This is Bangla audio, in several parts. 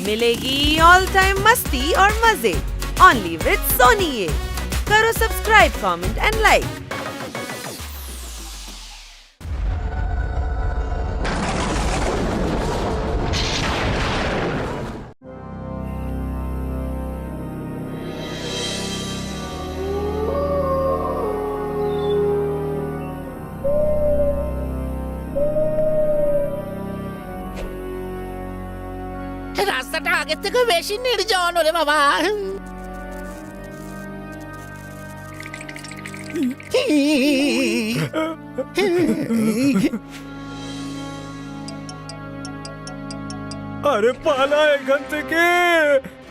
मिलेगी ऑल टाइम मस्ती और मजे ओनली विद सोनी ये। करो सब्सक्राइब, कमेंट एंड लाइक। রাস্তাটা আগের থেকে বেশি নির্জন ওরে বাবা। আরে পালা এখান থেকে।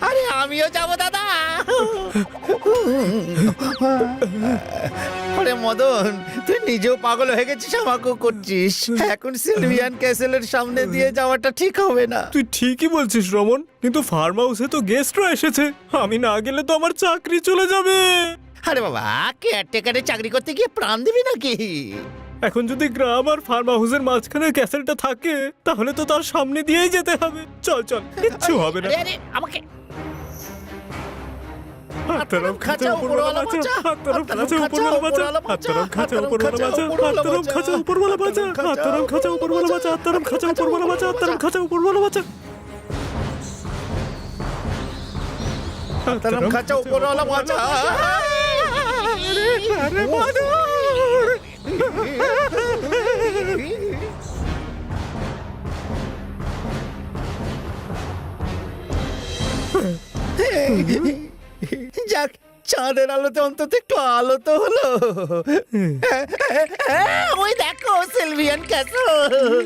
আরে আমিও যাবো দাদা। আরে মদন, তুই নিজেও পাগল হয়ে গেছিস, আমাকেও করছিস। এখন সিলভিয়ান ক্যাসেলের সামনে দিয়ে যাওয়াটা ঠিক হবে না। তুই ঠিকই বলছিস রমন, কিন্তু ফার্ম হাউসে তো গেস্টরা এসেছে, আমি না গেলে তো আমার চাকরি চলে যাবে। আরে বাবা, কেয়ারটেকারে চাকরি করতে গিয়ে প্রাণ দিবি নাকি? এখন যদি গ্রাম আর ফার্ম হাউসের মাঝখানে ক্যাসেলটা থাকে তাহলে তো তার সামনে দিয়েই যেতে হবে। চল চল, কিচ্ছু হবে না। আরে আরে আমাকে হাতরম খাঁচা উপরওয়ালা বাঁচা, হাতরম খাঁচা উপরওয়ালা বাঁচা, হাতরম খাঁচা উপরওয়ালা বাঁচা, হাতরম খাঁচা উপরওয়ালা বাঁচা, হাতরম খাঁচা উপরওয়ালা বাঁচা, হাতরম খাঁচা উপরওয়ালা বাঁচা, হাতরম খাঁচা উপরওয়ালা বাঁচা, হাতরম খাঁচা উপরওয়ালা বাঁচা। আরে বাদর! যাক, চাঁদের আলোতে অন্তত একটু আলো তো হলো। ওই দেখো সিলভিয়ান ক্যাসেল।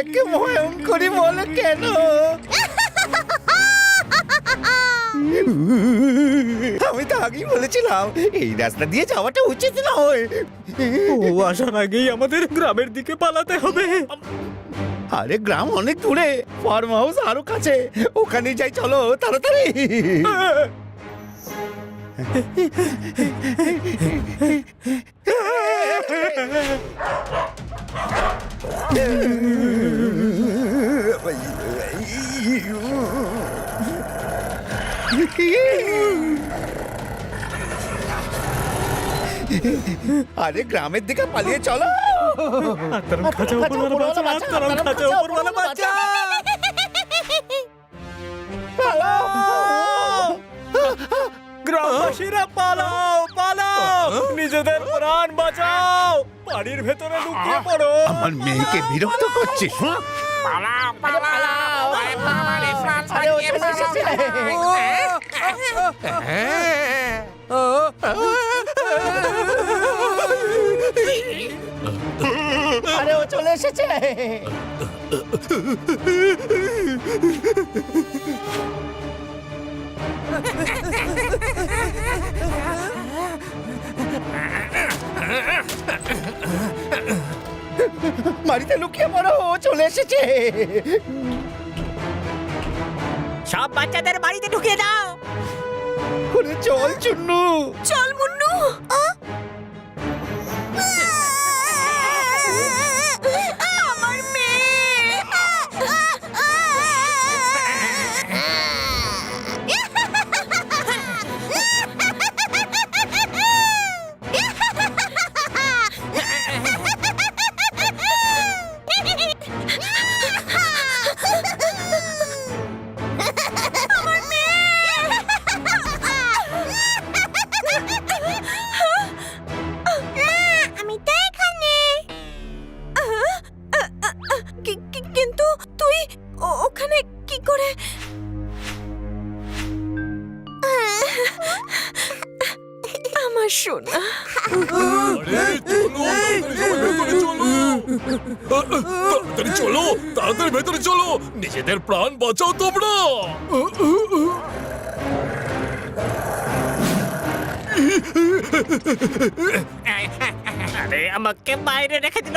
একে ভয়ঙ্করই বলে কেন? আমি তো আগেই বলেছিলাম এই রাস্তা দিয়ে যাওয়াটা উচিত নয়। ও আসার আগেই আমাদের গ্রামের দিকে পালাতে হবে। আরে গ্রাম অনেক দূরে, ফার্ম হাউস আরো কাছে। ওখানে যাই, চলো তাড়াতাড়ি। আরে গ্রামের দিকে পালিয়ে চলো। হাতরম খাঁচা উপরওয়ালা বাঁচা, হাতরম খাঁচা উপরওয়ালা বাঁচা। গ্রামবাসীরা পালাও পালাও, নিজেদের প্রাণ বাঁচাও, বাড়ির ভেতরে লুকিয়ে পড়ো। আমার মেয়েকে বিরক্ত করছিস? আরে ও চলে এসেছে। বাড়িতে লুকিয়ে পড়ো, ও চলে এসেছে। সব বাচ্চাদের বাড়িতে ঢুকিয়ে দাও। ওরে চল চুন্নু, চল মুন্নু। আমার মেয়ে। কিন্তু তুই ওখানে কি করে? আমার সোনা। তাড়াতাড়ি চলো, তাড়াতাড়ি ভেতরে চলো, নিজেদের প্রাণ বাঁচাও তোমরা। আরে আমাকে বাইরে রেখে দিল,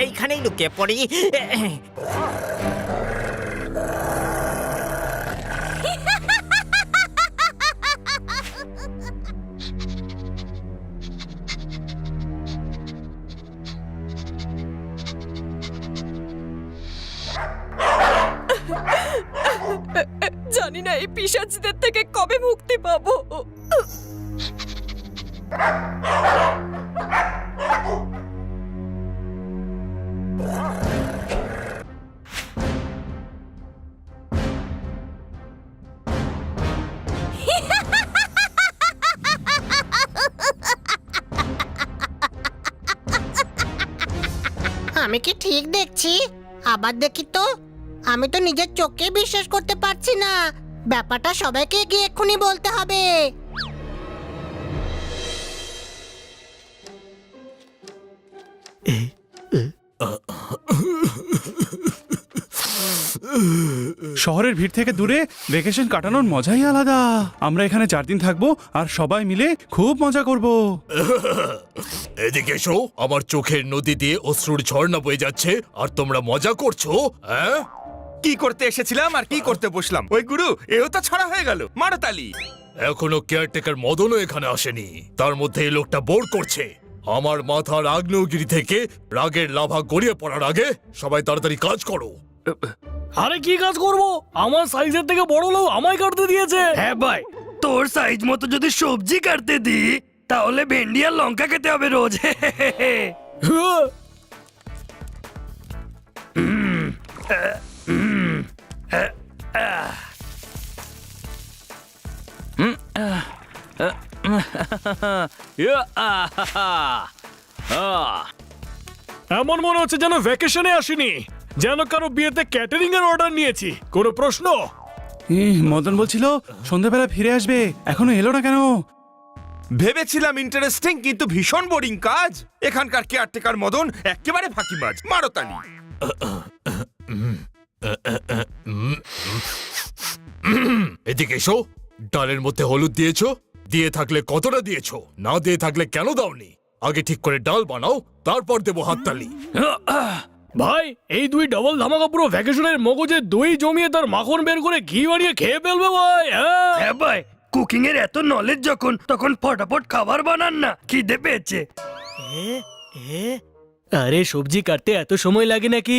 এইখানেই লুকিয়ে পড়ি। জানি না এই পিশাচদের থেকে কবে মুক্তি পাবো। আমি কি ঠিক দেখছি? আবার দেখি তো। আমি তো নিজের চোখে বিশ্বাস করতে পারছি না। ব্যাপারটা সবাইকে গিয়ে এক্ষুনি বলতে হবে। শহরের ভিড় থেকে দূরে ভ্যাকেশন কাটানোর মজাই আলাদা। আমরা এখানে 4 দিন থাকবো আর সবাই মিলে খুব মজা করব। এদিকে এসো, আমার চোখের নদী দিয়ে অশ্রুর ঝর্ণা বয়ে যাচ্ছে আর তোমরা মজা করছো। হ্যাঁ, কি করতে এসেছিলাম আর কি করতে বসলাম? ওই গুরু, এও তো ছড়া হয়ে গেল। মারো তালি। এখনো কেয়ারটেকার মদনও এখানে আসেনি, তার মধ্যে এই লোকটা বোর করছে। আমার মাথার আগ্নেয়গিরি থেকে রাগের লাভা গড়িয়ে পড়ার আগে সবাই তাড়াতাড়ি কাজ করো। আরে কি কাজ করব? আমার সাইজের থেকে বড় লোক আমায় কাটতে দিয়েছে। হ্যাঁ ভাই, তোর সাইজ মতো যদি সবজি কাটতে দি তাহলে ভেন্ডি আর লঙ্কা খেতে হবে রোজ। এমন মনে হচ্ছে যেন ভ্যাকেশনে আসিনি, যেন কারো বিয়েতে ক্যাটারিং এর অর্ডার নিয়েছি। কোনো প্রশ্ন? মদন বলছিল সন্ধ্যাবেলা ফিরে আসবে, এখনো এলো না কেন? ভেবেছিলাম ইন্টারেস্টিং, কিন্তু ভীষণ বোরিং কাজ। এখানকার কেয়ারটেকার মদন একেবারে ফাঁকিবাজ। মারো তালি। এদিকে এসো, ডালের মধ্যে হলুদ দিয়েছো? দিয়ে থাকলে কতটা দিয়েছো? না দিয়ে থাকলে কেন দাওনি? আগে ঠিক করে ডাল বানাও, তারপর দেবো হাততালি। ভাই, এই দুই ডবল ধামাকা পুরো ভ্যাকেশনের মগজে দই জমিয়ে তার মাখন বের করে ঘি বানিয়ে খেয়ে ফেলবে ভাই। হ্যাঁ ভাই, কুকিং এর এত নলেজ যখন, তখন ফটাফট খাবার বানান না, খিদে পেয়েছে। আরে সবজি কাটতে এত সময় লাগে নাকি?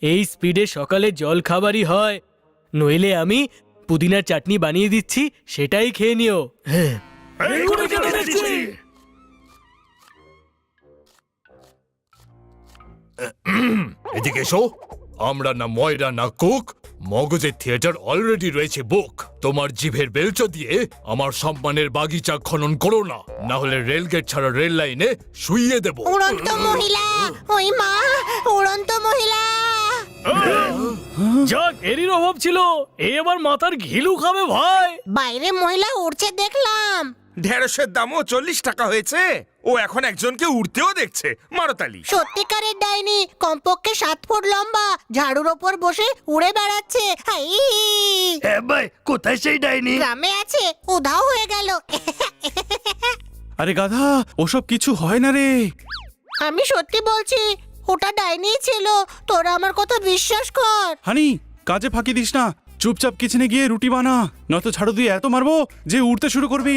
এই স্পিডে সকালে জল খাবারই হয়। নইলে আমি পুদিনার চাটনি বানিয়ে দিচ্ছি, সেটাই খেয়ে নিও। হ্যাঁ, এদিকে এসো, আমরা না ময়রা না কুক, মগজের থিয়েটার অলরেডি রয়েছে বুক। তোমার জিভের বেলচো দিয়ে আমার সম্মানের বাগিচা খনন করো না, না হলে রেলগেট ছাড়া রেল লাইনে শুইয়ে দেবো। উড়ন্ত মহিলা! ওই মা! উড়ন্ত মহিলা! যাক, এরই অভাব ছিল। এই আবার মাথার ঘিলু খাবে ভাই। বাইরে মহিলা উড়ছে দেখলাম। ঢেঁড়সের দামও 40 টাকা হয়েছে। ও এখন একজনকে উড়তেও দেখছে। মারো তালি। সত্যিকারের ডাইনি, কমপক্ষে 7 ফুট লম্বা, ঝাড়ুর ওপর বসে উড়ে বেড়াচ্ছে। হাই! হ্যাঁ ভাই, কোথায় সেই ডাইনি? গ্রামে আছে, উধাও হয়ে গেল। আরে গাধা, ওসব কিছু হয় না রে। আমি সত্যি বলছি, ওটা ডাইনি ছিল। তোরা আমার কথা বিশ্বাস কর। হানি, কাজে ফাঁকি দিস না। চুপচাপ কিচেনে গিয়ে রুটি বানা, নয়তো ঝাড়ু দিয়ে এত মারবো যে উঠতে শুরু করবি।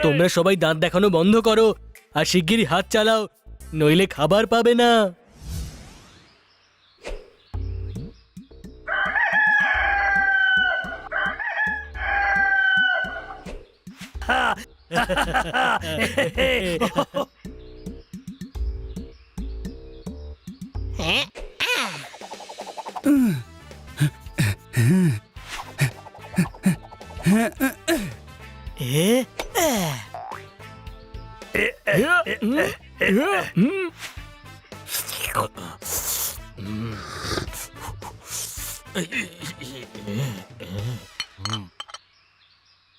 তোমরা সবাই দাঁত দেখানো বন্ধ করো আর শিগগিরই হাত চালাও, নইলে খাবার পাবে না। হ্যাঁ,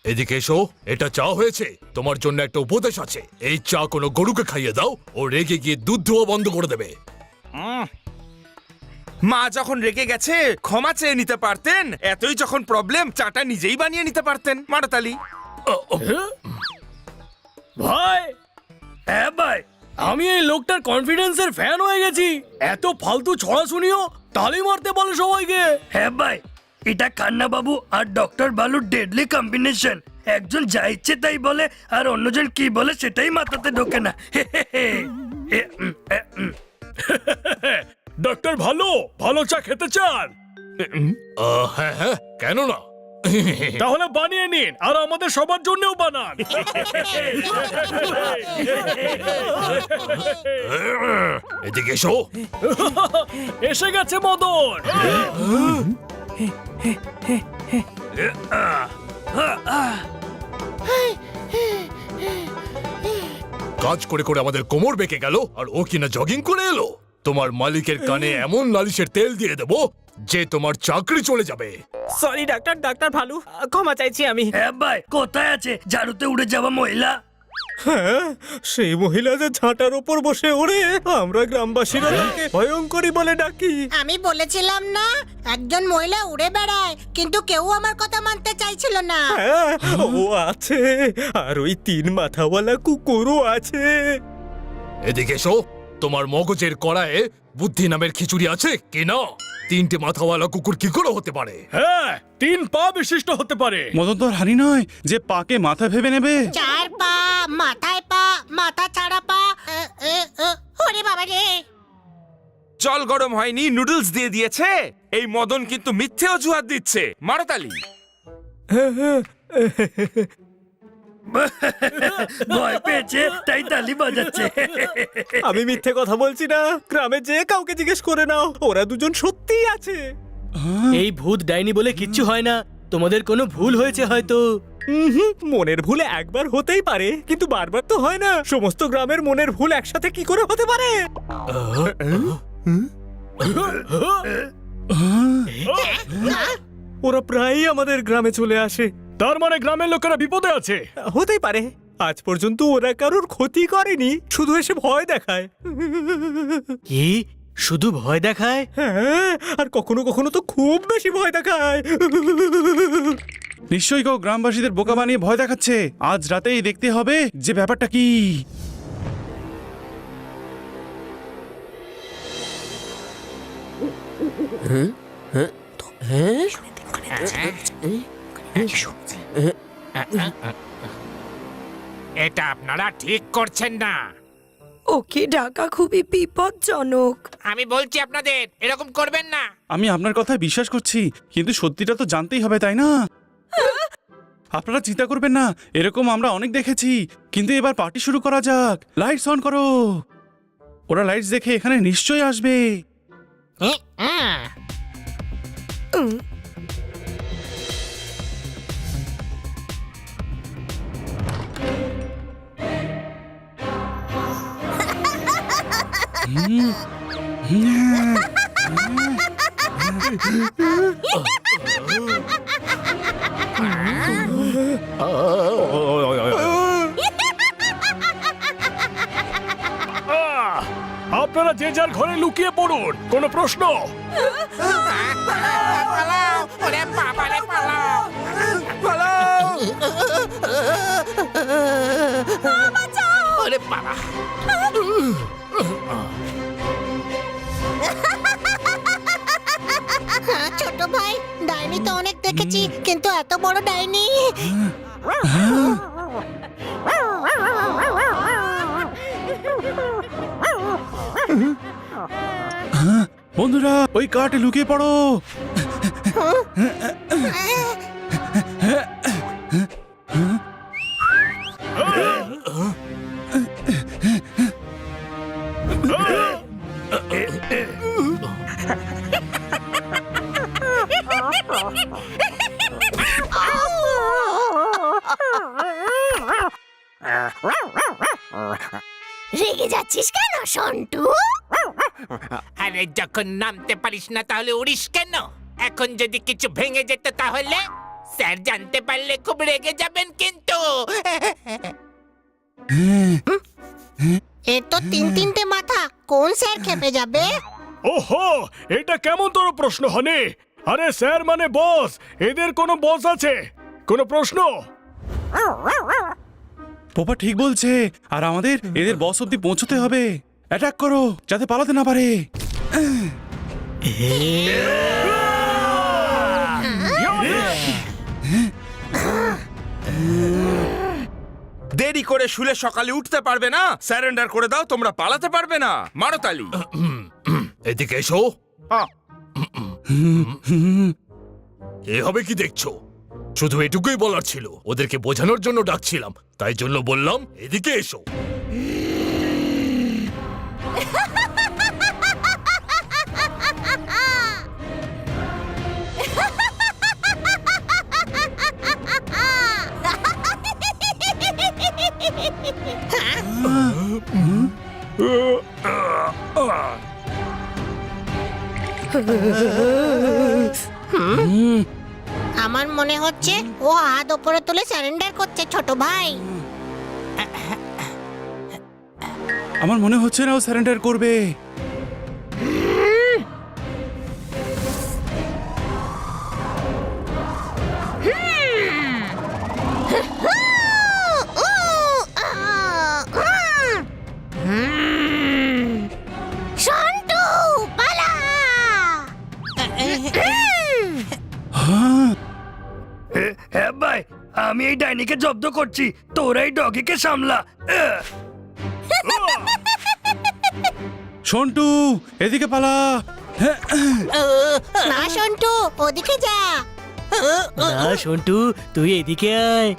এদিকে এসো, এটা চা হয়েছে। তোমার জন্য একটা উপদেশ আছে, এই চা কোনো গরুকে খাইয়ে দাও, ও রেগে গিয়ে দুধ দেওয়া বন্ধ করে দেবে। মা যখন রেগে গেছে ক্ষমা চেয়ে নিতে পারতেন। এতই যখন প্রবলেম, চাটা নিজেই বানিয়ে নিতে পারতেন। মারো তালি। ভাই, হ্যাঁ ভাই, আমি এই লোকটার কনফিডেন্সের ফ্যান হয়ে গেছি। এত ফালতু ছড়া শুনিও তালি মারতে বলে সবাইকে। হ্যাঁ ভাই, এটা খান্না বাবু আর ডক্টর বালুর ডেডলি কম্বিনেশন। একজন যা ইচ্ছে তাই বলে আর অন্যজন কি বলে সেটাই মাথাতে ঢোকে না। ডাক্তার ভালো ভালো চা খেতে চান? হ্যাঁ হ্যাঁ, কেন না? তাহলে বানিয়ে নিন আর আমাদের সবার জন্যও বানান। এদিকে এসো। এসে গেছে মদন। কাজ করে করে আমাদের কোমর বেঁকে গেল আর ও কিনা জগিং করে এলো। তোমার মালিকের কানে এমন নালিশের তেল দিয়ে দেবো যে তোমার চাকরি চলে যাবে। সরি ডাক্তার, ডাক্তার ভালু, ক্ষমা চাইছি আমি। হ্যাঁ ভাই, কোথায় আছে ঝাড়ুতে উড়ে যাওয়া মহিলা? হ্যাঁ, সেই মহিলা যে ঝাঁটার উপর বসে ওড়ে, আমরা গ্রামবাসীরা তাকে ভয়ঙ্করী বলে ডাকি। আমি বলেছিলাম না একজন মহিলা উড়ে বেড়ায়, কিন্তু কেউ আমার কথা মানতে চাইছিল না। হ্যাঁ, ও আছে, আর ওই 3 মাথাওয়ালা কুকুরও আছে। এদিকে এসো। তোমার মগজের কড়ায়ে বুদ্ধি নামের খিচুড়ি আছে কি না? 3টে মাথাওয়ালা কুকুর কি করে হতে পারে? হ্যাঁ, 3 পা বিশিষ্ট হতে পারে। মদন তো আর হানি নয় যে পাকে মাথা ভেবে নেবে। 4 পা, মাথায় পা, মাথা ছাড়া পা। ওরে বাবা রে! জল গরম হয়নি, নুডলস দিয়ে দিয়েছে। এই মদন কিন্তু মিথ্যে অজুহাত দিচ্ছে। মারো তালি। ভয় পেয়েছে তাই তালি বাজাচ্ছে। আমি মিথ্যে কথা বলছি না। গ্রামে যে কাউকে জিজ্ঞেস করে নাও, ওরা দুজন সত্যিই আছে। এই ভূত ডাইনি বলে কিচ্ছু হয় না, তোমাদের কোনো ভুল হয়েছে হয়তো। মনের ভুল একবার হতেই পারে, কিন্তু বারবার তো হয় না। সমস্ত গ্রামের মনের ভুল একসাথে কি করে হতে পারে? ওরা প্রায়ই আমাদের গ্রামে চলে আসে। তার মানে গ্রামের লোকেরা বিপদে আছে? হতেই পারে। আজ পর্যন্ত ওরা কারোর ক্ষতি করেনি, শুধু এসে ভয় দেখায়। কি শুধু ভয় দেখায়? হ্যাঁ, আর কখনো কখনো তো খুব বেশি ভয় দেখায়। নিশ্চয়ই কেউ গ্রামবাসীদের বোকা বানিয়ে ভয় দেখাচ্ছে। আজ রাতেই দেখতে হবে যে ব্যাপারটা কি। এটা আপনারা ঠিক করছেন না। ওকে ডাকা খুবই বিপজ্জনক। আমি বলছি আপনাদের এরকম করবেন না। আমি আপনার কথায় বিশ্বাস করছি, কিন্তু সত্যিটা তো জানতেই হবে, তাই না? আপনারা চিন্তা করবেন না, এরকম আমরা অনেক দেখেছি। কিন্তু এবার পার্টি শুরু করা যাক। লাইটস অন করো। ওরা লাইটস দেখে এখানে নিশ্চয়ই আসবে। আপনারা যে যার ঘরে লুকিয়ে পড়ুন। কোনো প্রশ্ন? পালাও, ওরে বাবা রে, পালাও, পালাও। ওরে বাবা। হ্যাঁ, ছোট ভাই, ডাইনি তো অনেক দেখেছি, কিন্তু এত বড় ডাইনি। বন্ধুরা, ওই কার্টে লুকিয়ে পড়ো। রেগে যাচ্ছিস কেন সন্টু? আরে যখন নামতে পারিস না তাহলে উড়িস কেন? এখন যদি কিছু ভেঙে যেত তাহলে স্যার জানতে পারলে খুব রেগে যাবেন কিন্তু। এ তো 3-3টে মাথা, কোন স্যার খেপে যাবে? ওহো, এটা কেমন তোর প্রশ্ন হনে? আরে স্যার মানে বস, এদের কোনো বস আছে? কোনো প্রশ্ন? পোপা ঠিক বলছে, আর আমাদের এদের বস অব্দি পৌঁছতে হবে। অ্যাটাক করো যাতে পালাতে না পারে। দেরি করে শুলে সকালে উঠতে পারবে না? স্যারেন্ডার করে দাও, তোমরা পালাতে পারবে না। মারো তালি। এদিকে এসো। এ হবে কি দেখছো? শুধু এটুকুই বলার ছিল, ওদেরকে বোঝানোর জন্য ডাকছিলাম, তাই জন্য বললাম এদিকে এসো। আমার মনে হচ্ছে ও হাত ওপরে তুলে সারেন্ডার করছে ছোট ভাই। আমার মনে হচ্ছে না ও সারেন্ডার করবে। সন্টু পালা! হ্যাঁ ভাই, আমি এই ডাইনিকে জব্দ করছি, তোরা এই ডগিকে সামলা। সন্টু এদিকে পালা। না সন্টু, ওদিকে যা। না সন্টু, তুই এদিকে আয়।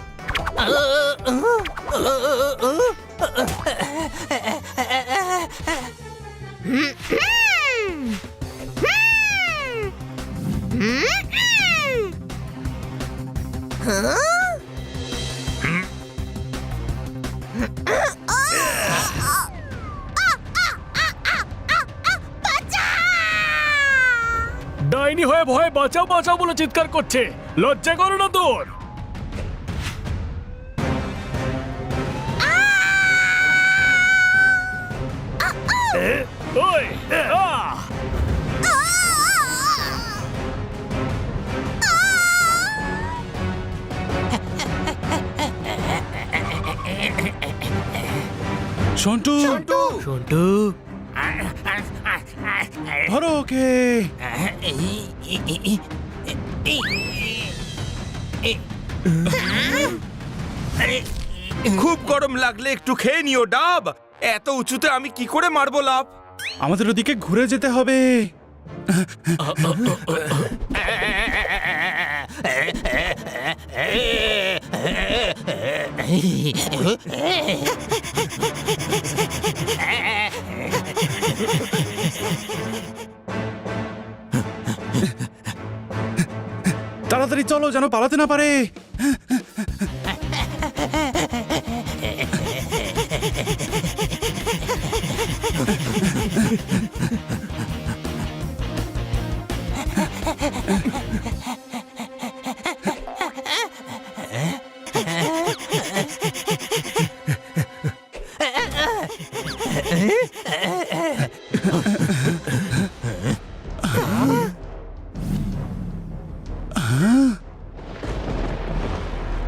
ডাইনি হয়ে ভয়ে বাঁচাও বাঁচাও বলে চিৎকার করছে, লজ্জা করো না তোর? ওই, আহ! সন্টু সন্টু, ধরো ওকে। খুব গরম লাগলে একটু খেয়ে নিও ডাব। এত উঁচুতে আমি কি করে মারবো লাভ? আমাদের ওদিকে ঘুরে যেতে হবে। তাড়াতাড়ি চলো যেন পালাতে না পারে।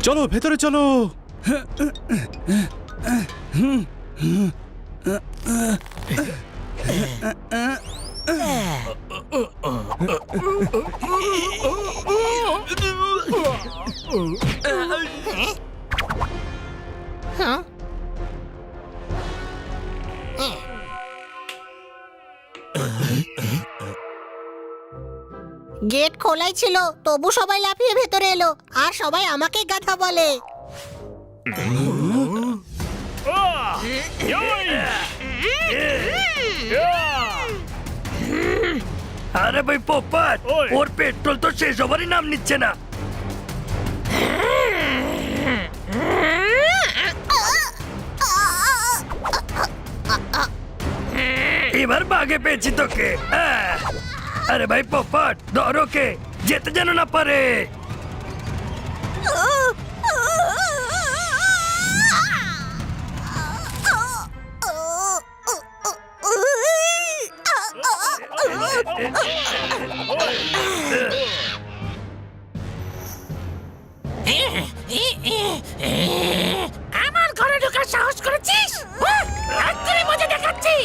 চলো ভেতরে চলো। গেট খোলাই ছিল, তবু সবাই লাফিয়ে ভেতরে এলো, আর সবাই আমাকে গাধা বলে। আরে ভাই পোপাট, ওর পেট্রোল তো শেষ হবারই নাম নিচ্ছে না। এবার বাগে পেয়েছি তোকে। আরে ভাই পোপাট, ধর ওকে, যেতে যেন না পারে। আমার ঘরে ঢোকার সাহস করেছিস? রাত্রে মজা দেখাচ্ছি।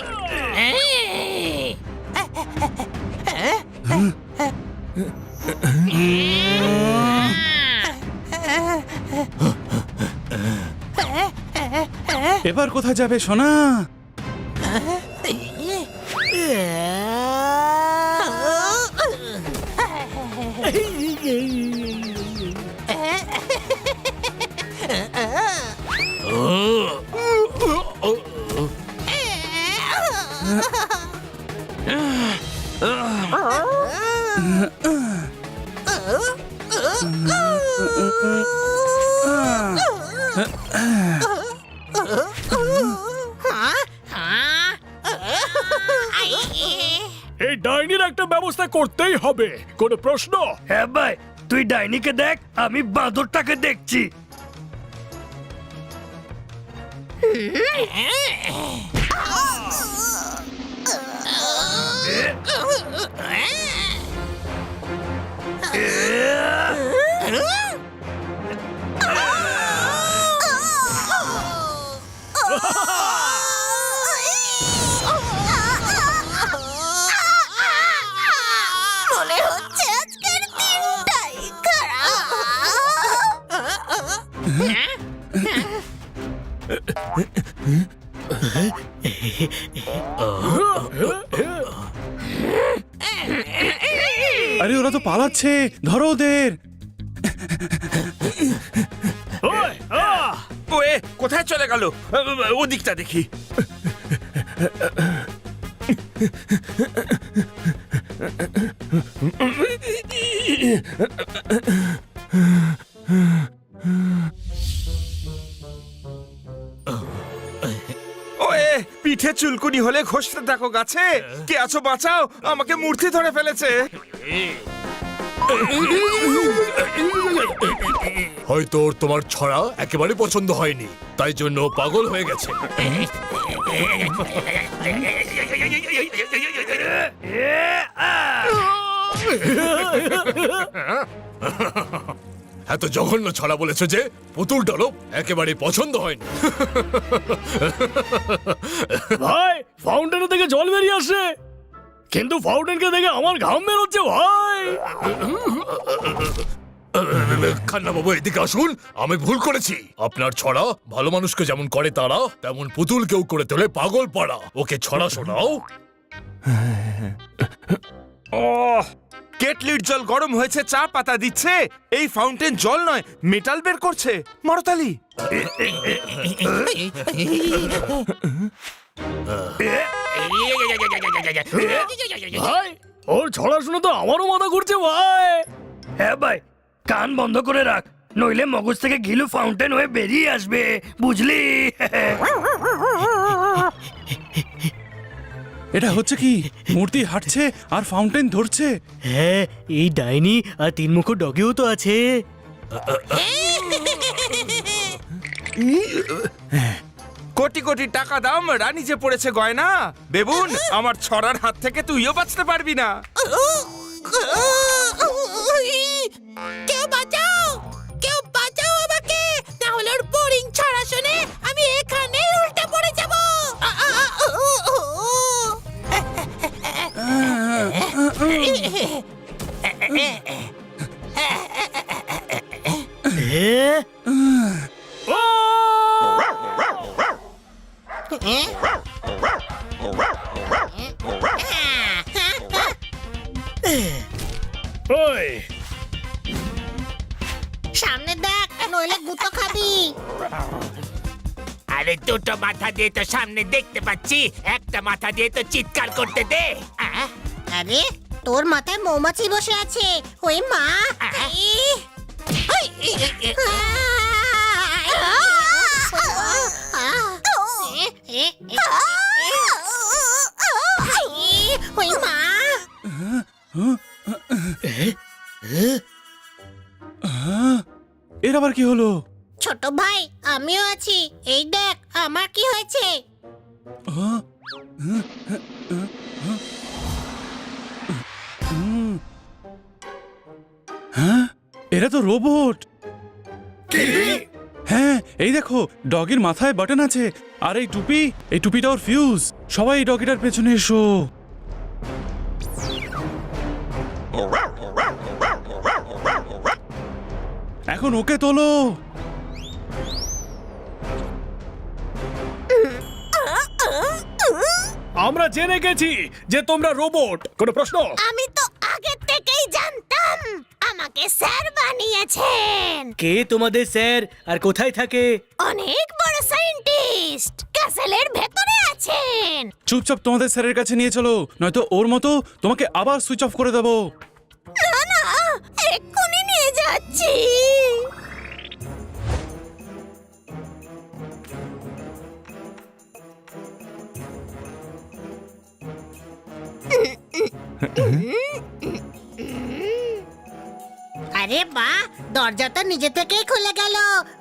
এবার কোথায় যাবে সোনা? এই ডাইনির একটা ব্যবস্থা করতেই হবে, কোনো প্রশ্ন? হ্যাঁ ভাই, তুই ডাইনিকে দেখ, আমি বাঁদরটাকে দেখছি। মনে হচ্ছে আজকের দিনটাই আরে ওরা তো পালাচ্ছে, ধরো ওদের। ওয়ে কোথায় চলে গেল? ওদিকটা দেখি। ওয়ে পিঠে চুলকুনি হলে ঘষতে থাকো গাছে। কে আছো, বাঁচাও, আমাকে মূর্তি ধরে ফেলেছে। হয়তো ওর তোমার ছড়া একেবারে পছন্দ হয়নি, তাই জন্য ও পাগল হয়ে গেছে। এত জঘন্য ছড়া বলেছে যে পুতুলটারও একেবারে পছন্দ হয়নি। ভাই, ফাউন্টেন থেকে জল বেরিয়ে আসে, কিন্তু ফাউন্টেনকে দেখে আমার ঘাম বেরোচ্ছে ভাই। খান্না বাবু এদিকে আসুন, আমি ভুল করেছি। আপনার ছড়া ভালো মানুষকে যেমন করে তারা, তেমন পুতুলকেও করে তোলে পাগল পাড়া। ওকে ছড়া শোনাও। কেটলির জল গরম হয়েছে, চা পাতা দিচ্ছে। এই ফাউন্টেন জল নয়, মেটাল বের করছে। মারতালি। ভাই, ওর ছড়া শুনে তো আমারও মাথা ঘুরছে ভাই। হ্যাঁ ভাই, কান বন্ধ করে রাখ, নইলে মগজ থেকে ঘিলু ফাউন্টেন হয়ে বেরিয়ে আসবে, বুঝলি? এটা হচ্ছে কি? মূর্তি হাঁটছে আর ফাউন্টেন ধরছে। হ্যাঁ, এই ডাইনি আর তিন মুখো ডগিও তো আছে। কোটি কোটি টাকা দাম, রানী যে পড়েছে গয়না। বেবুন, আমার ছড়ার হাত থেকে তুইও বাঁচতে পারবি না। কেউ বাঁচাও, কেউ বাঁচাও আমাকে, না হলে ওর বোরিং ছড়া শুনে আমি এখানে উল্টে পড়ে যাব। ওই সামনে দেখ, নইলে গুতো খাবি। আরে দুটো মাথা দিয়ে তো সামনে দেখতে পাচ্ছি, একটা মাথা দিয়ে তো চিৎকার করতে দে। আরে তোর মাথায় মৌমাছি বসে আছে, ওই মা। ওই মা। এর আবার কি হলো? ছোট ভাই, আমিও আছি, এই দেখ আমার কি হয়েছে। হ্যাঁ, এরা তো রোবট। হ্যাঁ, এই দেখো ডগির মাথায় বাটন আছে, আর এই টুপিটা ওর ফিউজ। সবাই এই ডগিটার পেছনে এসো। এখন ওকে তোলো। আমরা জেনে গেছি যে তোমরা রোবট। কোনো প্রশ্ন? আমি তো আগে থেকেই জানতাম আমাকে স্যার বানিয়েছেন। কে তোমাদের স্যার আর কোথায় থাকে? অনেক বড় সায়েন্টিস্ট ক্যাসেলের ভেতরে আছেন। চুপচাপ তোমাদের স্যারের কাছে নিয়ে চলো, নয়তো ওর মতো তোমাকে আবার সুইচ অফ করে দেবো। না না, এক্ষুনি নিয়ে যাচ্ছি। আরে বাহ, দরজা তো নিজে থেকেই খুলে গেল।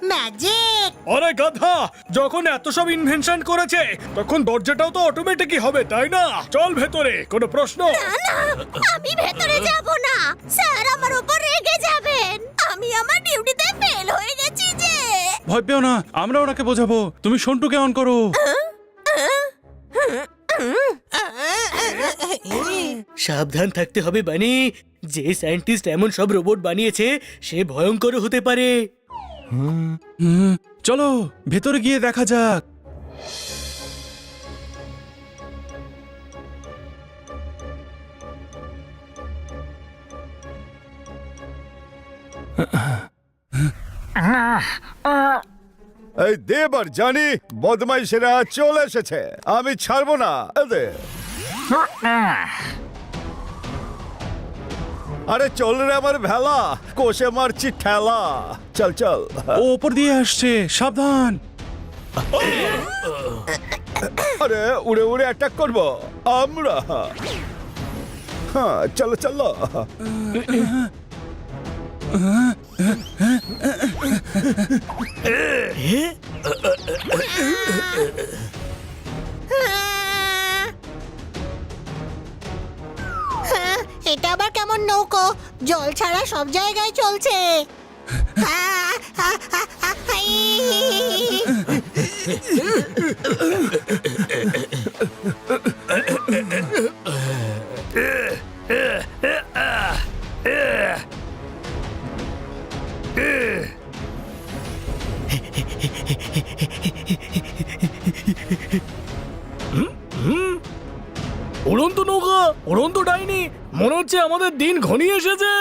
ম্যাজিক! আরে গাধা, যখন এত সব ইনভেনশন করেছে তখন দরজাটাও তো অটোমেটিকই হবে, তাই না? চল ভেতরে। কোনো প্রশ্ন? না না, আমি ভেতরে যাব না। স্যার আমার উপর রেগে যাবেন। আমি আমার ডিউটিতে ফেল হয়ে গেছি যে। ভয় পেও না, আমরা ওনাকে বোঝাবো। তুমি সন্টুকে অন করো। সাবধান থাকতে হবে বানি। যে সায়েন্টিস্ট এমন সব রোবট বানিয়েছে সে ভয়ঙ্কর হতে পারে। চলো ভেতরে গিয়ে দেখা যাক। এই দেব আর জানি বদমাইশেরা চলে এসেছে, আমি ছাড়বো না এদের। আরে চল রে আমার ভেলা, কোষে মারছি ঠেলা। চল চল। ও ওপর দিয়ে আসছে, সাবধান। আরে উড়ে উড়ে অ্যাটাক করবো আমরা। হ্যাঁ চলো চলো। এটা আবার কেমন নৌকো? জল ছাড়া সব জায়গায় চলছে। উড়ন্ত নৌকা, উড়ন্ত ডাইনি, মনে হচ্ছে আমাদের দিন ঘনিয়ে এসেছে।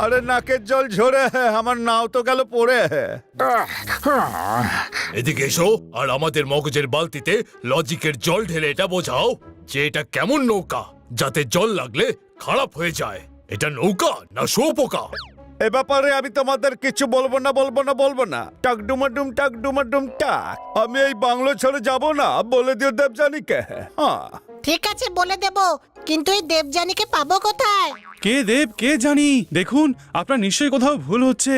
আরে নাকের জল ঝরে, আমার নাও তো গেল পড়ে। এদিকে এসো আর আমাদের মগজের বালতিতে লজিকের জল ঢেলে এটা বোঝাও যে এটা কেমন নৌকা যাতে জল লাগলে খারাপ হয়ে যায়। এটা নৌকা না শুয়োপোকা? এ ব্যাপারে আমি তোমাদের কিছু বলবো না। টাক ডুমাডুম টাক। আমি এই বাংলো ছেড়ে যাব না, বলে দিও দেবযানীকে। হ্যাঁ ঠিক আছে, বলে দেব, কিন্তু এই দেবযানীকে পাবো কোথায়? কে দেব কে জানি? দেখুন, আপনার নিশ্চয়ই কোথাও ভুল হচ্ছে।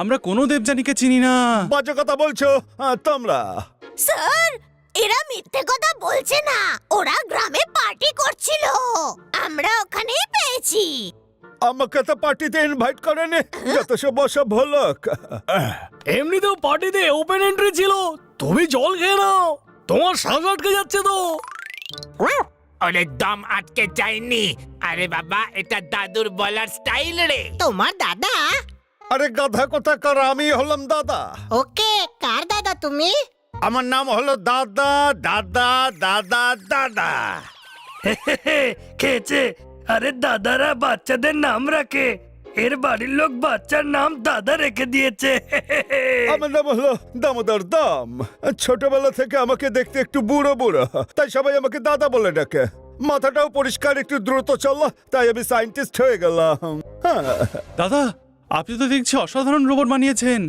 আমরা কোনো দেবযানীকে চিনি না। বাজে কথা বলছো তোমরা। স্যার, এরা মিথ্যে কথা বলছে না। ওরা গ্রামে পার্টি করছিল, আমরা ওখানেই পেয়েছি। আমাকে তো পার্টিতে ইনভাইট করেনি, যত সব সব হলো। এমনিতেও পার্টিতে ওপেন এন্ট্রি ছিল, তুমি জল খেয়ে নাও, তোমার শ্বাস আটকে যাচ্ছে তো। ওরে দম আটকে যায়নি। আরে বাবা, এটা দাদুর বলার স্টাইল রে। তোমার দাদা? আরে গাধা কথা কর, আমি হলাম দাদা। ওকে, কার দাদা তুমি? আমার নাম হলো দাদা দাদা দাদা দাদা। খেয়েছে। আরে দাদারা বাচ্চাদের নাম রাখে, এর বাড়ির লোক বাচ্চার নাম দাদা রেখে দিয়েছে। আমার নাম হলো দামোদর দাম। ছোটবেলা থেকে আমাকে দেখতে একটু বুড়ো বুড়ো, তাই সবাই আমাকে দাদা বলে ডাকে। মাথাটাও পরিষ্কার, একটু দ্রুত চলো, তাই আমি সায়েন্টিস্ট হয়ে গেলাম। দাদা, আপনি তো দেখছি অসাধারণ রোবট বানিয়েছেন।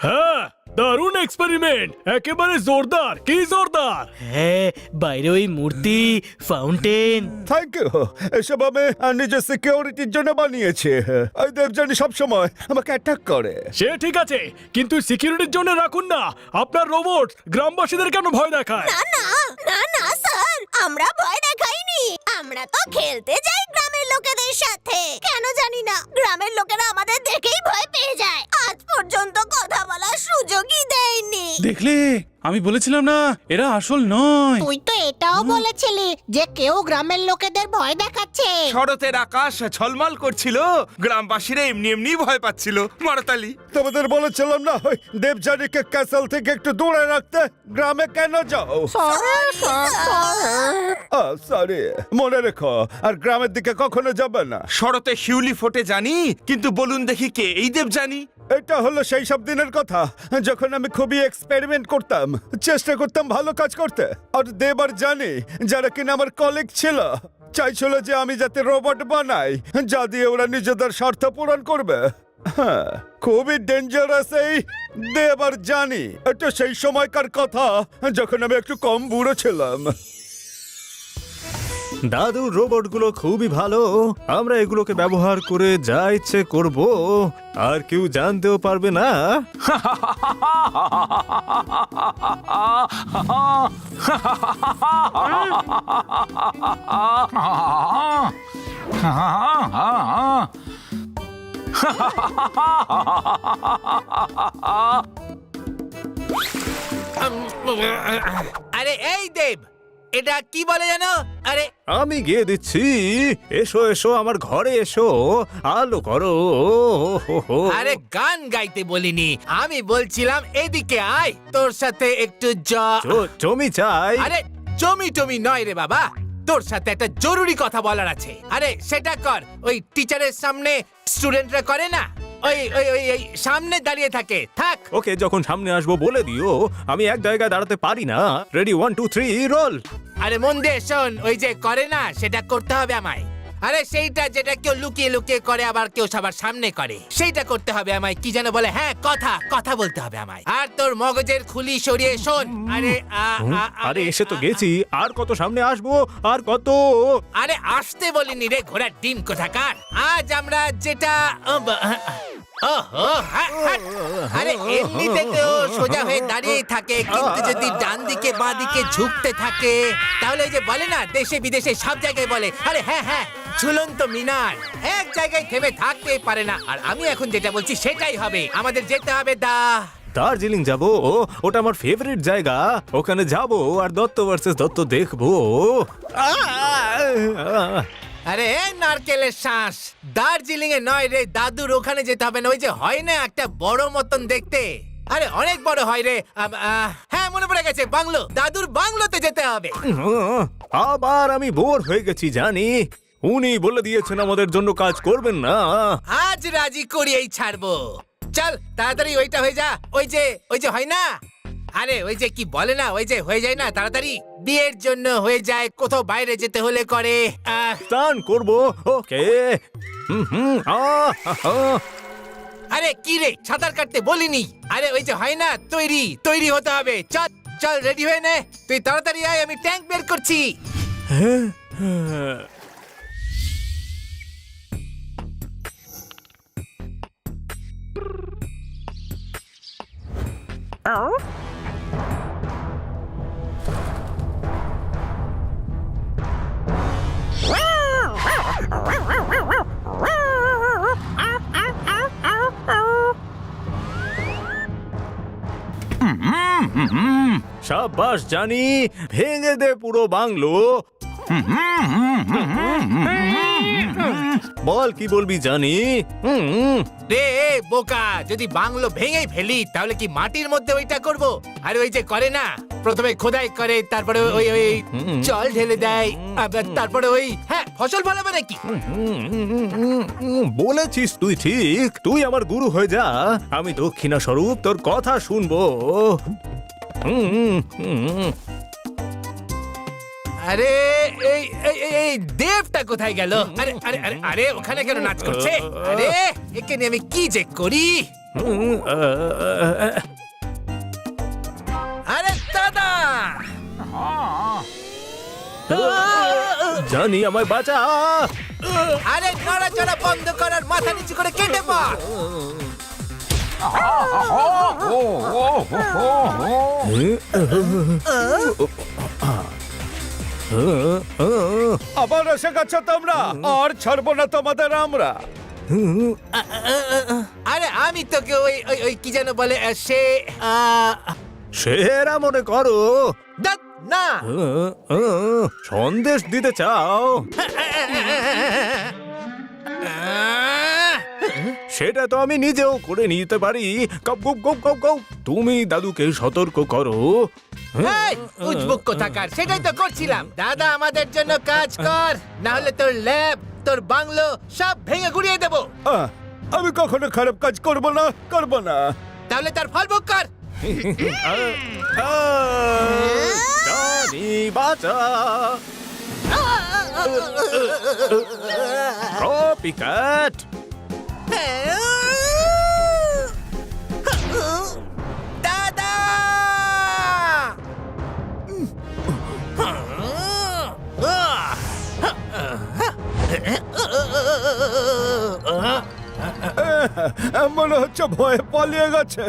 হ্যাঁ, দারুণ এক্সপেরিমেন্ট, একেবারে জোরদার, কি জোরদার। হ্যাঁ, বাইরে ওই মূর্তি, ফাউন্টেন। Thank you. এসব আমি নিজের সিকিউরিটির জন্য বানিয়েছি। এই দেবযানী সবসময় আমাকে অ্যাটাক করে। সে ঠিক আছে, কিন্তু সিকিউরিটির জন্য রাখুন না। আপনার রোবট গ্রামবাসীদের কেন ভয় দেখায়? না না না না স্যার, আমরা ভয় দেখাইনি। আমরা তো খেলতে যাই গ্রামের লোকেদের সাথে। কেন জানি না, গ্রামের লোকেরা আমাদের দেখেই ভয় পেয়ে যায়। আজ পর্যন্ত কথা বলার সুযোগই দেয়নি। দেখলে, আমি বলেছিলাম না এরা আসল নয়। তুই তো এটাও বলেছিলি যে কেউ গ্রামের লোকেদের ভয় দেখাচ্ছে। শরতের আকাশ ঝলমল করছিল, গ্রামবাসীরা এমনি এমনি ভয় পাচ্ছিল। মারতালি, তোমাদের বলেছিলাম না ওই দেবযানীকে ক্যাসেল থেকে একটু দূরে রাখতে। গ্রামে কেন যাও? সরি, মনে রেখো আর গ্রামের দিকে কখনো যাবে না। শরতে শিউলি ফোটে জানি, কিন্তু বলুন দেখি কে এই দেবযানী? এটা হলো সেই সব দিনের কথা যখন আমি খুবই এক্সপেরিমেন্ট করতাম, চেষ্টা করতাম ভালো কাজ করতে। আর দেব আর জানি, যারা কিনা আমার কলিগ ছিল, চাইছিল যে আমি যাতে রোবট বানাই যা দিয়ে ওরা নিজেদের স্বার্থ পূরণ করবে। হ্যাঁ, খুবই ডেঞ্জারাস এই দেব আর জানি। এটা সেই সময়কার কথা যখন আমি একটু কম বুড়ো ছিলাম। দাদুর রোবটগুলো খুবই ভালো, আমরা এগুলোকে ব্যবহার করে যা ইচ্ছে করব, আর কেউ জানতেও পারবে না। আরে এই দেব, এটা কি বলে জানো? আরে আমি গিয়ে দিচ্ছি, এসো এসো আমার ঘরে এসো, আলো করো। আরে গান গাইতে বলিনি, আমি বলছিলাম এদিকে আয়, তোর সাথে একটু জমি চাই। আরে জমি টমি নয় রে বাবা, তোর সাথে একটা জরুরি কথা বলার আছে। আরে সেটা কর, ওই টিচারের সামনে স্টুডেন্টরা করে না, ওই ওই ওই ওই সামনে দাঁড়িয়ে থাকে, থাক। ওকে, যখন সামনে আসবো বলে দিও, আমি এক জায়গায় দাঁড়াতে পারি না। Ready, 1 2 3 roll. আরে মন দিয়ে শোন, ওই যে করে না সেটা করতে হবে আমায়। আরে সেইটা যেটা কেউ লুকিয়ে লুকিয়ে করে, আবার কেউ সবার সামনে করে, সেইটা করতে হবে আমায়। কি যেন বলে? হ্যাঁ, কথা কথা বলতে হবে আমায়। আর তোর মগজের খুলি সরিয়ে শোন। আরে আরে এসে তো গেছি, আর কত সামনে আসবো, আর কত? আরে আসতে বলিনি রে ঘোড়ার ডিম কোথাকার। আজ আমরা যেটা ওহো, আরে এমনিতে তো সোজা হয়ে দাঁড়িয়েই থাকে, কিন্তু যদি ডান দিকে বাঁ দিকে ঝুঁকতে থাকে, তাহলে ওই যে বলে না, দেশে বিদেশে সব জায়গায় বলে, আরে হ্যাঁ হ্যাঁ, ঝুলন্ত মিনার এক জায়গায় থেমে থাকতেই পারে না। আর আমি এখন যেটা বলছি সেটাই হবে, আমাদের যেতে হবে দার্জিলিং যাবো, ওটা আমার ফেভারিট জায়গা। ওখানে যাবো আর দত্ত ভার্সেস দত্ত দেখবো। আরে নারকেলের শ্বাস, দার্জিলিং এ নয় রে দাদুর ওখানে যেতে হবে না। ওই যে হয় না একটা বড় মতন দেখতে, আরে অনেক বড় হয় রে। হ্যাঁ মনে পড়ে গেছে, বাংলো, দাদুর বাংলোতে যেতে হবে। আবার আমি বোর হয়ে গেছি জানি, উনি বলে দিয়েছেন আমাদের জন্য কাজ করবেন না। আজ রাজি করিয়েই ছাড়বো। চল তাড়াতাড়ি ওইটা হয়ে যা, ওই যে হয় না, আরে ওই যে কি বলে না, ওই যে হয়ে যায় না তাড়াতাড়ি, বিয়ের জন্য হয়ে যায়, কোথাও বাইরে যেতে হলে করে। স্নান করবো, ওকে। আরে কি রে, সাঁতার কাটতে বলিনি। আরে ওই যে হয় না, তৈরি হতে হবে। চল চল, রেডি হয়ে নে, তুই তাড়াতাড়ি আয়, আমি ট্যাঙ্ক বের করছি। সাবাস জানি, ভেঙে দে পুরো বাংলো। বল কি বলবি জানি? রে বোকা, যদি বাংলো ভেঙে ফেলি তাহলে কি মাটির মধ্যে ওইটা করব? আরে ওই যে করে না, প্রথমে খোদাই করে, তারপরে ওই ওই জল ঢেলে দেয়, আবার তারপরে ওই হ্যাঁ ফসল ফলাবে নাকি? বলেছিস তুই ঠিক, তুই আমার গুরু হয়ে যা, আমি দক্ষিণা স্বরূপ তোর কথা শুনবো। আরে এই এই এই- এই দেবটা কোথায় গেল? আরে আরে আরে আরে ওখানে কেন নাচ করছে? আরে একে নিয়ে আমি কি যে করি? আরে দাদা, জানি আমায় বাঁচা। আরে নড়াচড়া বন্ধ করার মাথা নিচু করে কেটে পড়। আবার এসে গেছো তোমরা, আর ছাড়বো না তোমাদের আমরা। আরে আমি তোকে ওই ওই ওই কি যেন বলে সে সেরা মনে করো। ধ্যাৎ, না সন্দেশ দিতে চাও? সেটা তো আমি নিজেও করে নিতে পারি। কপ কপ কপ কপ কপ। তুমি দাদুকে সতর্ক করো। এই, উজবুক কোথাকার, সেটাই তো করছিলাম। দাদা আমাদের জন্য কাজ কর, না হলে তোর ল্যাব, তোর বাংলো সব ভেঙে গুড়িয়ে দেবো। আমি কখনো খারাপ কাজ করব না, করব না। তাহলে তার ফল ভোগ কর। জানি বাঁচা। কপিক্যাট। দাদা, মনে হচ্ছে ভয়ে পালিয়ে গেছে।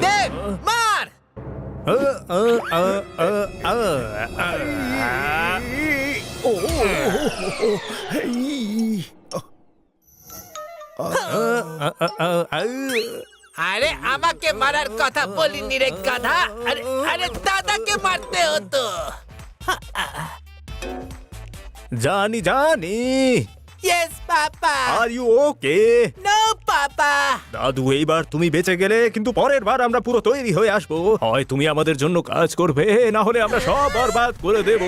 দেব, মার। আরে আমাকে মারার কথা বলিনি রে গাধা। আরে আরে দাদাকে মারতে হতো। জানি জানি। Yes papa. Are you okay? No papa. দাদু, এইবার তুমি বেঁচে গেলে, কিন্তু পরের বার আমরা পুরো তৈরি হয়ে আসবো। হয় তুমি আমাদের জন্য কাজ করবে, না হলে আমরা সব বরবাদ করে দেব।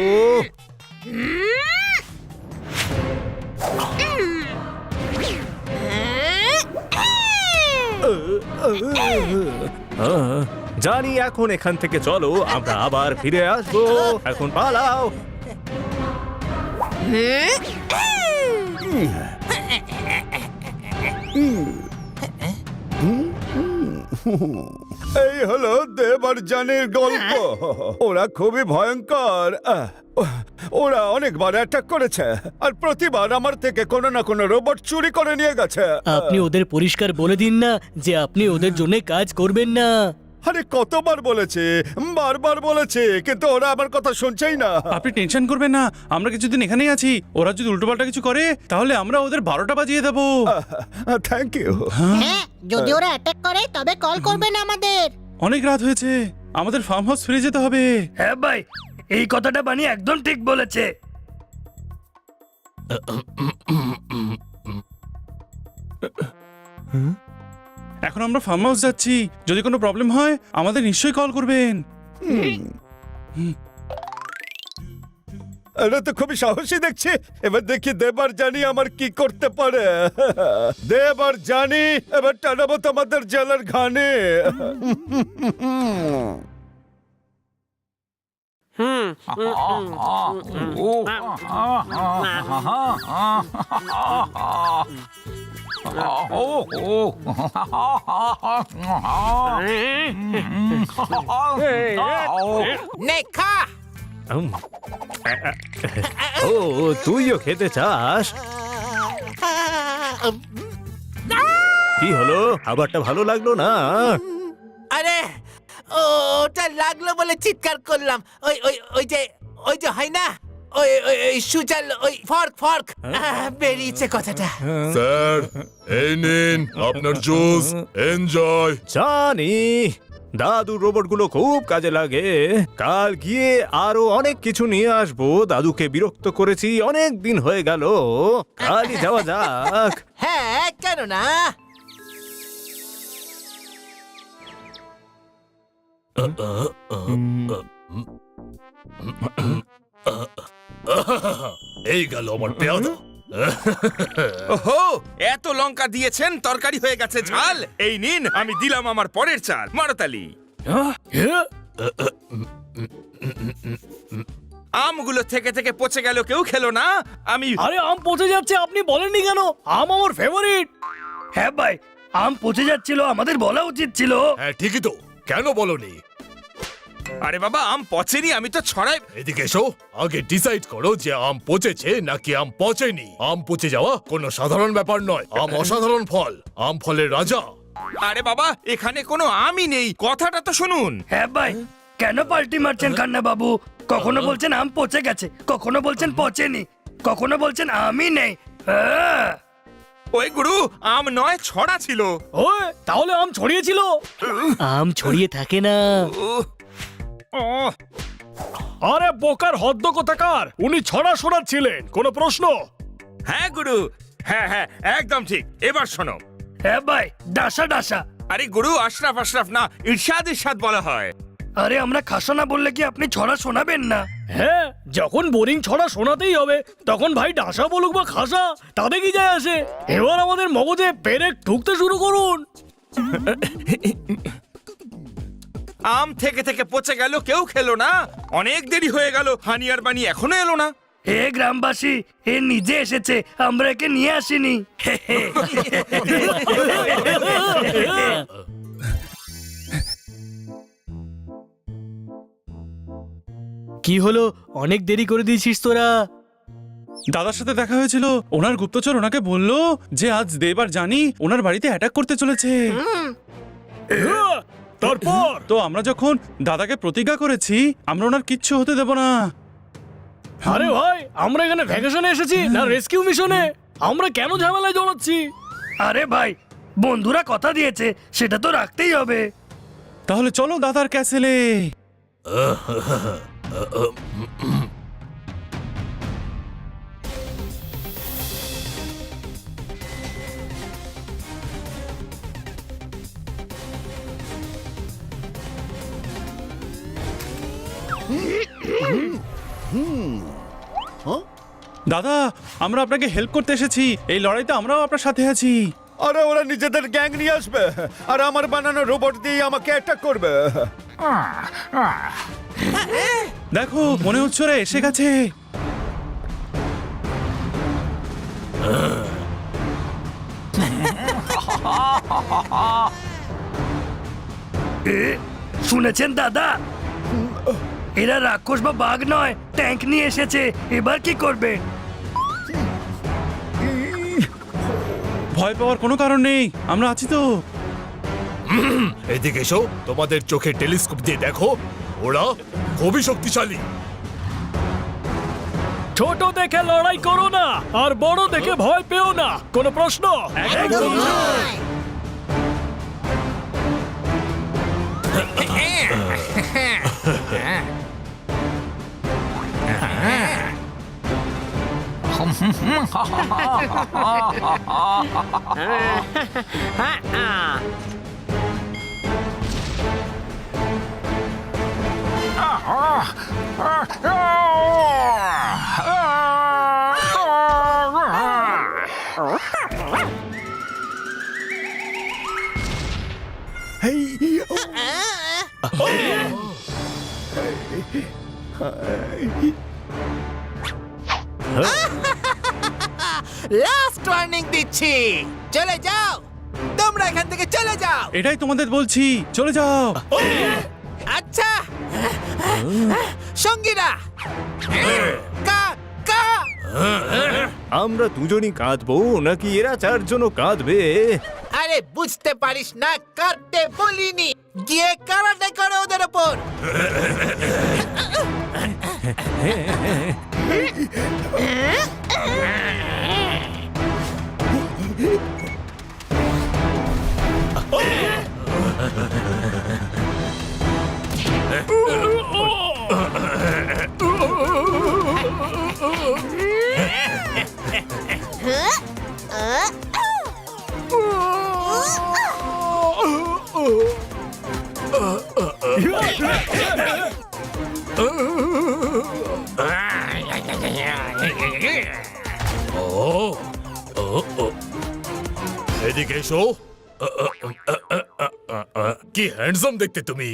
জানি, এখন এখান থেকে চলো, আমরা আবার ফিরে আসবো। এখন পালাও। এই হলো দেব আর জানির গল্প। ওরা খুবই ভয়ঙ্কর। ওরা অনেকবার অ্যাটাক করেছে, আর প্রতিবার আমার থেকে কোনো না কোনো রোবট চুরি করে নিয়ে গেছে। আপনি ওদের পরিষ্কার বলে দিন না যে আপনি ওদের জন্য কাজ করবেন না। আরে কতবার বলেছে, বারবার বলেছে, কিন্তু ওরা আমার কথা শুনছেই না। আপনি টেনশন করবেন না, আমরা কিছুদিন এখানেই আছি। ওরা যদি উল্টোপাল্টা কিছু করে, তাহলে আমরা ওদের 12টা বাজিয়ে দেবো। Thank you. হ্যাঁ, যদি ওরা অ্যাটাক করে তবে কল করবেন আমাদের। অনেক রাত হয়েছে, আমাদের ফার্ম হাউস ফিরে যেতে হবে। হ্যাঁ ভাই, এই কথাটা বানি একদম ঠিক বলেছে। এখন আমরা ফার্ম হাউস যাচ্ছি, যদি কোনো প্রবলেম হয় আমাদের নিশ্চয়ই কল করবেন। এটা তো খুবই সাহসী দেখছি। এবার দেখি দেব আর জানি আমার কি করতে পারে। দেব আর জানি, এবার টানাবো তোমাদের জেলের ঘানে। নে খা। ও, তুইও খেতে চাস? কি হলো, খাবারটা ভালো লাগলো না? আরে ওটা লাগলো বলে চিৎকার করলাম। ওই ওই ওই যে হয় না, ওই ওই ওই সুচাল, ওই ফর্ক ফর্ক বেরিয়েছে কথাটা। স্যার, এই নিন আপনার জুস, এনজয়। জানি, দাদুর রোবটগুলো খুব কাজে লাগে। কাল গিয়ে আরো অনেক কিছু নিয়ে আসবো। দাদুকে বিরক্ত করেছি, অনেক দিন হয়ে গেল। কালই যাওয়া যাক। হ্যাঁ, কেন না? এই গেল আমার পেয়াদা। ওহো, এত লঙ্কা দিয়েছেন, তরকারি হয়ে গেছে ঝাল। এই নিন, আমি দিলাম আমার পরের চাল। মারতালি। আমগুলো থেকে থেকে পচে গেল, কেউ খেলো না। আমি আরে আম পচে যাচ্ছে, আপনি বলেননি কেন? আম আমার ফেভারিট। হ্যাঁ ভাই, আম পচে যাচ্ছিল, আমাদের বলা উচিত ছিল। হ্যাঁ ঠিকই তো, কেন বলনি? আরে বাবা, আম পচেনি, আমি তো ছড়াই। এদিকে এসো, আগে ডিসাইড করো যে আম পচেছে নাকি আম পচেনি। আম পচে যাওয়া কোনো সাধারণ ব্যাপার নয়, আম অসাধারণ ফল, আম ফলের রাজা। আরে বাবা, এখানে কোনো আমই নেই, কথাটা তো শুনুন। হ্যাঁ ভাই, কেন পাল্টি মারছেন কান্না বাবু? কখনো বলছেন আম পচে গেছে, কখনো বলছেন পচেনি, কখনো বলছেন আমই নেই। ওই গুরু, আম নয়, ছড়া ছিল। ওই তাহলে আম ছড়িয়েছিল? আম ছড়িয়ে থাকে না। আরে বোকার হদ্দ কোথাকার, উনি ছড়া শোনাচ্ছিলেন। কোনো প্রশ্ন? হ্যাঁ গুরু, হ্যাঁ হ্যাঁ, একদম ঠিক। এবার শোনো। হ্যাঁ ভাই, ডাসা ডাসা। আরে গুরু, আশরাফ আশরাফ না, ইরশাদ ইরশাদ বলা হয়। আরে আমরা খাসা না বললে কি আপনি ছড়া শোনাবেন না? হ্যাঁ, যখন বোরিং ছড়া শোনাতেই হবে তখন ভাই ডাসা বলুক বা খাসা, তাতে কি যায় আসে? এবার আমাদের মগজে পেরেক ঢুকতে শুরু করুন। আম থেকে থেকে পচে গেল, কেউ খেলো না। অনেক দেরি হয়ে গেল, হানি আর বানি এখনো এলো না। এ গ্রামবাসী, এ নিজে এসেছে, আমরা একে নিয়ে আসিনি। কি হলো, অনেক দেরি করে দিয়েছিস তোরা? দাদার সাথে দেখা হয়েছিল, ওনার গুপ্তচর ওনাকে বললো যে আজ দেব আর জানি ওনার বাড়িতে অ্যাটাক করতে চলেছে। তারপর তো আমরা যখন দাদাকে প্রতিজ্ঞা করেছি আমরা ওনার কিচ্ছু হতে দেব না। আরে ভাই, আমরা এখানে ভ্যাকেশনে এসেছি না রেস্কিউ মিশনে? আমরা কেন ঝামেলায় জড়াচ্ছি? আরে ভাই, বন্ধুরা কথা দিয়েছে, সেটা তো রাখতেই হবে। তাহলে চলো দাদার ক্যাসেলে। দাদা, আমরা আপনাকে হেল্প করতে এসেছি, এই লড়াইতে আমরাও আপনার সাথে আছি। আরে ওরা নিজেদের গ্যাং নিয়ে আসবে আর আমার বানানো রোবট দিয়ে আমাকে অ্যাটাক করবে। দেখো, মনে হচ্ছে ওরা এসে গেছে। শুনেছেন দাদা, এরা রাক্ষস বা বাঘ নয়, ট্যাঙ্ক নিয়ে এসেছে। এবার কি করবে? ভয় পাওয়ার কোনো কারণ নেই, আমরা আছি তো। এদিকে এসো, তোমাদের চোখে টেলিস্কোপ দিয়ে দেখো, ওরা খুবই শক্তিশালী। ছোট দেখে লড়াই করো না, আর বড় দেখে ভয় পেও না। কোনো প্রশ্ন? লাস্ট ওয়ার্নিং দিচ্ছি, চলে যাও, তোমরা এখান থেকে চলে যাও। এটাই তোমাদের বলছি, চলে যাও। আচ্ছা সঙ্গীরা, কা কা আমরা দুজনই কাঁদবো নাকি এরা চারজনও কাঁদবে? আরে বুঝতে পারিস না, কাটতে বলিনি, গিয়ে কারাটে করো ওদের ওপর। ও ও ও এদিকে এসো কি হ্যান্ডসাম দেখতে তুমি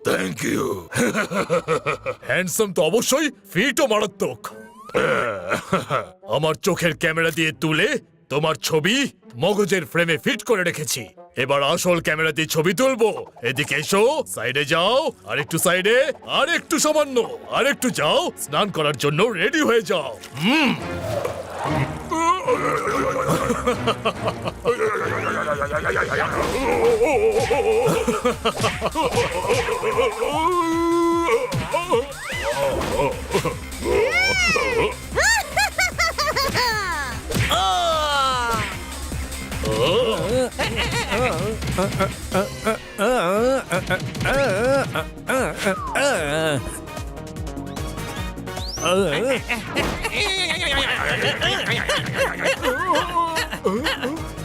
থ্যাংক ইউ হ্যান্ডসাম তো অবশ্যই ফিটও মারাত্মক আমার চোখের ক্যামেরা দিয়ে তুলে তোমার ছবি মগজের ফ্রেমে ফিট করে রেখেছি এবার আসল ক্যামেরা দিয়ে ছবি তুলবো এদিকে এসো সাইডে যাও আরেকটু সাইডে আরেকটু সামান্য আরেকটু যাও স্নান করার জন্য রেডি হয়ে যাও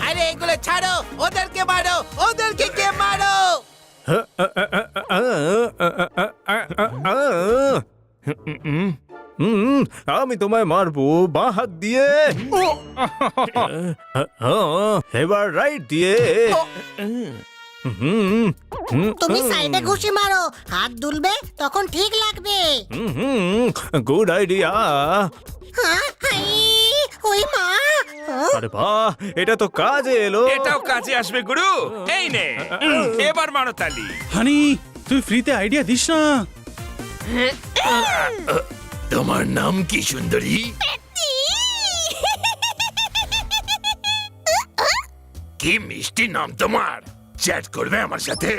আরে এগুলো ছাড়ো ওদেরকে মারো ওদেরকে কে মারো আমি তোমায় মারবো বাঁ হাত দিয়ে এবার রাইট দিয়ে তুমি সাইডে ঘুষি মারো হাত দুলবে তখন ঠিক লাগবে গুড আইডিয়া ওই মা আরে বাহ এটা তো কাজে এলো এটাও কাজে আসবে গুরু এই নে এবার মারো তালি হানি তুই ফ্রিতে আইডিয়া দিস না তোমার নাম কি সুন্দরী কি মিষ্টি নাম তোমার চ্যাট করবে আমার সাথে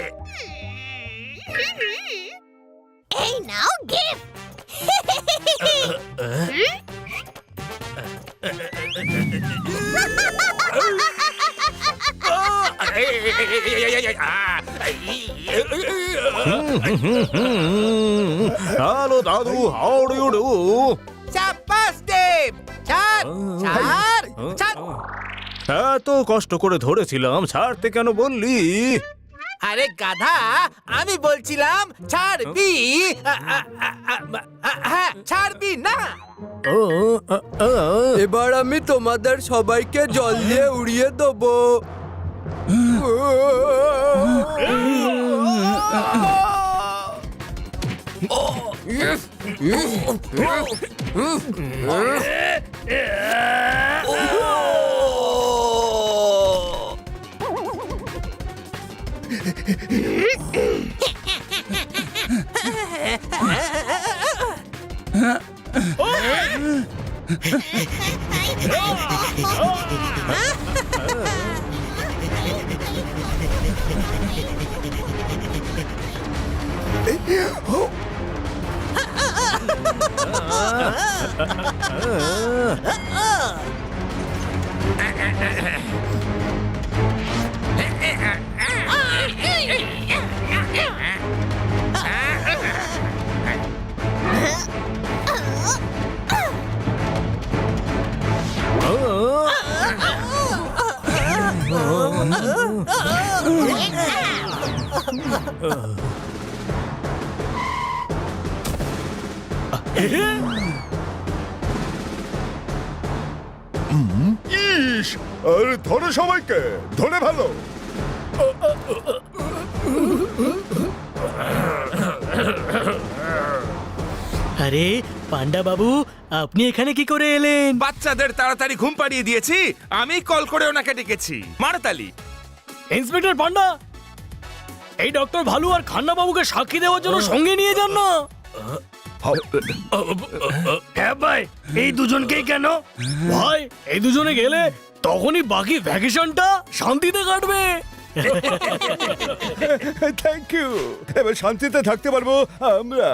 এই নাও গিফট হ্যালো দাদু হাউ ডু ইউ ডু চাপাস দেব ছাড় ছাড় ছাড় এত কষ্ট করে ধরেছিলাম ছাড়তে কেন বললি আরে গাধা আমি বলছিলাম ছাড়বি হ্যাঁ ছাড়বি না এবার আমি তোমাদের সবাইকে জল দিয়ে উড়িয়ে দেবো ইস আরে ধরো সবাইকে ধরে ভালো আরে পান্ডা বাবু আপনি এখানে কি করে এলেন বাচ্চাদের তাড়াতাড়ি ঘুম পাড়িয়ে দিয়েছি আমি কল করে ওনাকে ডেকেছি মারো তালি ইন্সপেক্টর পান্ডা এই ডক্টর ভালু আর খান্না বাবুকে সাক্ষী দেওয়ার জন্য সঙ্গে নিয়ে যান না হ্যাঁ ভাই এই দুজনকেই কেন ভাই এই দুজনে গেলে তখনই বাকি ভ্যাকেশনটা শান্তিতে কাটবে থ্যাংক ইউ এবার শান্তিতে থাকতে পারবো আমরা